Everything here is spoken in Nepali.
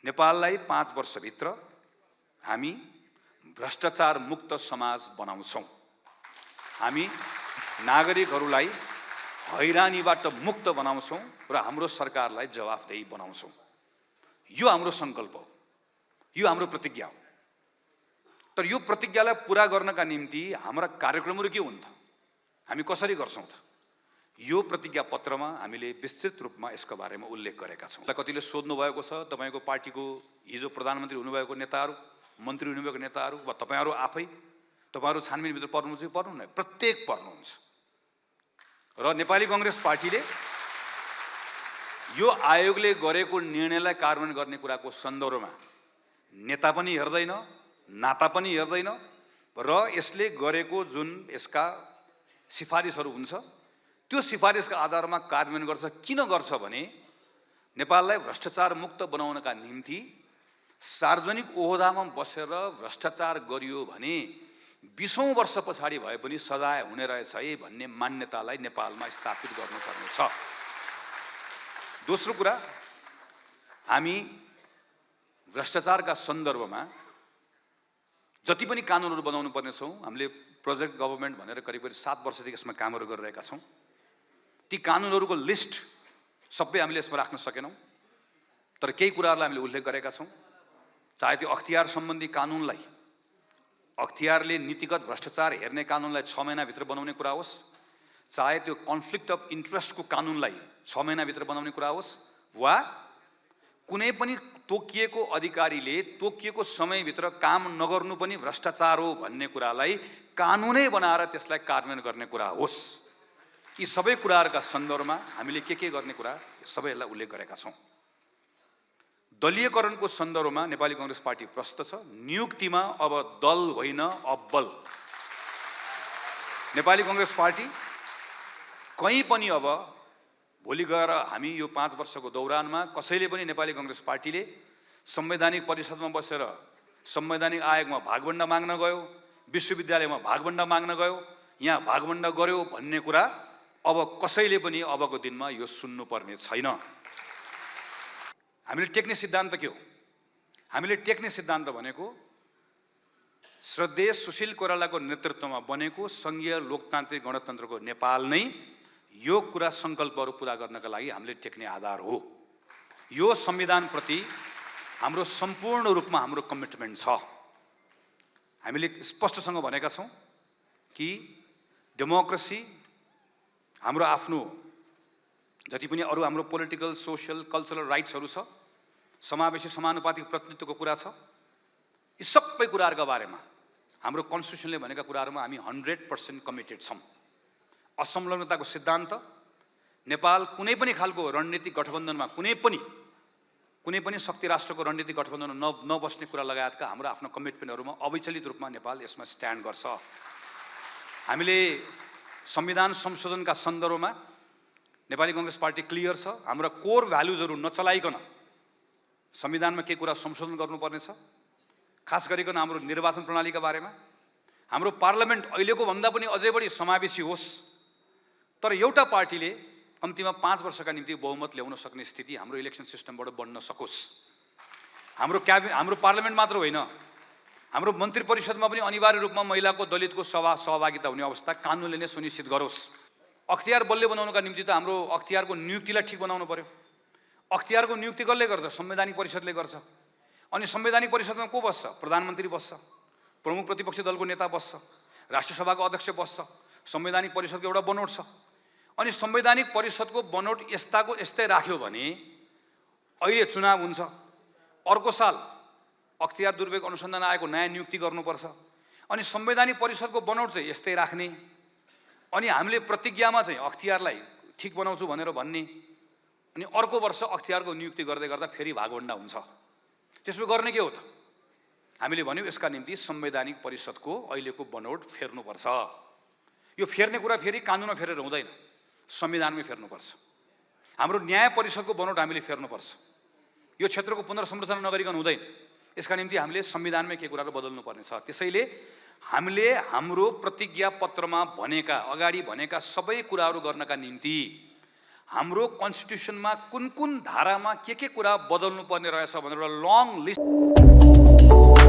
नेपाललाई 5 वर्षभित्र हामी भ्रष्टाचार मुक्त समाज बनाउँछौं। हामी नागरिकहरूलाई हैरानीबाट मुक्त बनाउँछौं र हाम्रो सरकारलाई जवाफदेही बनाउँछौं। यो हाम्रो संकल्प हो, यो हाम्रो प्रतिज्ञा हो। तर यो प्रतिज्ञालाई पूरा गर्नका निम्ति हाम्रा कार्यक्रमहरू के हुन् त? हामी कसरी गर्छौं त? यो प्रतिज्ञा पत्रमा हामीले विस्तृत रूपमा यसको बारेमा उल्लेख गरेका छौं। कतिले सोध्नु भएको छ, तपाईको पार्टीको हिजो प्रधानमन्त्री हुनुभएको नेताहरू, मन्त्री हुनुभएको नेताहरू वा तपाईहरु आफै तपाईहरु छानबिनभित्र पर्नुहुन्छ कि पर्नुहुन्न? प्रत्येक पर्नुहुन्छ। र नेपाली कांग्रेस पार्टीले यो आयोगले गरेको निर्णयलाई कार्यान्वयन गर्ने कुराको सन्दर्भमा नेता पनि हेर्दैन, नाता पनि हेर्दैन र यसले गरेको जुन यसका सिफारिसहरू हुन्छ त्यो सिफारिसका आधारमा कार्यान्वयन गर्छ। किन गर्छ भने नेपाललाई भ्रष्टाचार मुक्त बनाउनका निम्ति सार्वजनिक ओहदामा बसेर भ्रष्टाचार गरियो भने 20औं वर्ष पछाडि भए पनि सजाय हुने रहेछ है भन्ने मान्यतालाई नेपालमा स्थापित गर्नुपर्ने छ। दोस्रो कुरा, हामी भ्रष्टाचारका सन्दर्भमा जति पनि कानुनहरू बनाउनु पर्ने छौं, हामीले प्रोजेक्ट गभर्नमेन्ट भनेर करिब 7 वर्षदेखि यसमा कामहरू गरिरहेका छौं। ती कानुनहरूको लिस्ट सबै हामीले यसमा राख्न सकेनौं, तर केही कुराहरूलाई हामीले उल्लेख गरेका छौं। चाहे त्यो अख्तियार सम्बन्धी कानुनलाई, अख्तियारले नीतिगत भ्रष्टाचार हेर्ने कानुनलाई 6 महिनाभित्र बनाउने कुरा होस्, चाहे त्यो कन्फ्लिक्ट अफ इन्ट्रेस्टको कानुनलाई 6 महिनाभित्र बनाउने कुरा होस्, वा कुनै पनि तोकिएको अधिकारीले तोकिएको समयभित्र काम नगर्नु पनि भ्रष्टाचार हो भन्ने कुरालाई कानुनै बनाएर त्यसलाई कार्यान्वयन गर्ने कुरा होस्, यी सबै कुराहरूका सन्दर्भमा हामीले के गर्ने कुरा सबैलाई उल्लेख गरेका छौं। दलीयकरणको सन्दर्भमा नेपाली कांग्रेस पार्टी प्रस्तुत छ। नियुक्तिमा अब दल होइन अब्बल। नेपाली कांग्रेस पार्टी कहीँ पनि अब भोलि गएर हामी यो 5 वर्षको दौरानमा कसैले पनि नेपाली कांग्रेस पार्टीले संवैधानिक परिषदमा बसेर संवैधानिक आयोगमा भागवण्ड माग्न गयो, विश्वविद्यालयमा भागवण्ड माग्न गयो, यहाँ भागवण्ड गर्यो भन्ने कुरा अब कसैले पनि अबको दिनमा यो सुन्नुपर्ने छैन। हामीले टेक्ने सिद्धान्त के हो? हामीले टेक्ने सिद्धान्त भनेको श्रद्धेय सुशील कोइरालाको नेतृत्वमा बनेको संघीय लोकतान्त्रिक गणतन्त्रको नेपाल नै यो कुरा संकल्पहरू पूरा गर्नका लागि हामीले टेक्ने आधार हो। यो संविधानप्रति हाम्रो सम्पूर्ण रूपमा हाम्रो कमिटमेन्ट छ। हामीले स्पष्टसँग भनेका छौं कि डेमोक्रेसी, हाम्रो आफ्नो जति पनि अरू हाम्रो पोलिटिकल, सोशल, कल्चरल राइट्सहरू छ, समावेशी समानुपातिक प्रतिनिधित्वको कुरा छ, यी सबै कुराहरूका बारेमा हाम्रो कन्स्टिट्युसनले भनेका कुराहरूमा हामी 100% कमिटेड छौं। असंलग्नताको सिद्धान्त, नेपाल कुनै पनि खालको रणनीतिक गठबन्धनमा कुनै पनि शक्ति राष्ट्रको रणनीतिक गठबन्धनमा नबस्ने कुरा लगायतका हाम्रो आफ्नो कमिटमेन्टहरूमा अविचलित रूपमा नेपाल यसमा स्ट्यान्ड गर्छ। हामीले संविधान संशोधनका सन्दर्भमा नेपाली कांग्रेस पार्टी क्लियर छ। हाम्रा कोर भ्यालुजहरू नचलाइकन संविधानमा के कुरा संशोधन गर्नुपर्ने छ, खास गरिकन हाम्रो निर्वाचन प्रणालीका बारेमा। हाम्रो पार्लियामेन्ट अहिलेको भन्दा पनि अझै बढी समावेशी होस्, तर एउटा पार्टीले कम्तीमा 5 वर्षका निम्ति बहुमत ल्याउन सक्ने स्थिति हाम्रो इलेक्सन सिस्टमबाट बन्न सकोस्। हाम्रो पार्लियामेन्ट मात्र होइन, हाम्रो मन्त्री परिषदमा पनि अनिवार्य रूपमा महिलाको, दलितको सहभागिता हुने अवस्था कानुनले नै सुनिश्चित गरोस्। अख्तियार बलियो बनाउनका निम्ति त हाम्रो अख्तियारको नियुक्तिलाई ठिक बनाउनु पर्यो। अख्तियारको नियुक्ति कसले गर्छ? संवैधानिक परिषदले गर्छ। अनि संवैधानिक परिषदमा को बस्छ? प्रधानमन्त्री बस्छ, प्रमुख प्रतिपक्षी दलको नेता बस्छ, राष्ट्रिय सभाको अध्यक्ष बस्छ, संवैधानिक परिषदको एउटा बनोट छ। अनि संवैधानिक परिषदको बनोट यस्ताको यस्तै राख्यो भने अहिले चुनाव हुन्छ, अर्को साल अख्तियार दुर्व्यवहार अनुसन्धान आयोगको नयाँ नियुक्ति गर्नुपर्छ, अनि संवैधानिक परिषदको बनोट चाहिँ यस्तै राख्ने, अनि हामीले प्रतिज्ञामा चाहिँ अख्तियारलाई ठिक बनाउँछु भनेर भन्ने, अनि अर्को वर्ष अख्तियारको नियुक्ति गर्दै गर्दा फेरि भागवण्डा हुन्छ। त्यसो गर्ने के हो त? हामीले भन्यौं यसका निम्ति संवैधानिक परिषदको अहिलेको बनोट फेर्नुपर्छ। यो फेर्ने कुरा फेरि कानुनमा फेरेर हुँदैन, संविधानमै फेर्नुपर्छ। हाम्रो न्याय परिषदको बनोट हामीले फेर्नुपर्छ। यो क्षेत्रको पुनर्संरचना नगरिकन हुँदैन। यसका निम्ति हामीले संविधानमै के कुराहरू बदल्नु पर्ने छ। त्यसैले हामीले हाम्रो प्रतिज्ञा पत्रमा भनेका, अगाडि भनेका सबै कुराहरू गर्नका निम्ति हाम्रो कन्स्टिट्युसनमा कुन कुन धारामा के कुरा बदल्नु पर्ने रहेछ भनेर एउटा लङ लिस्ट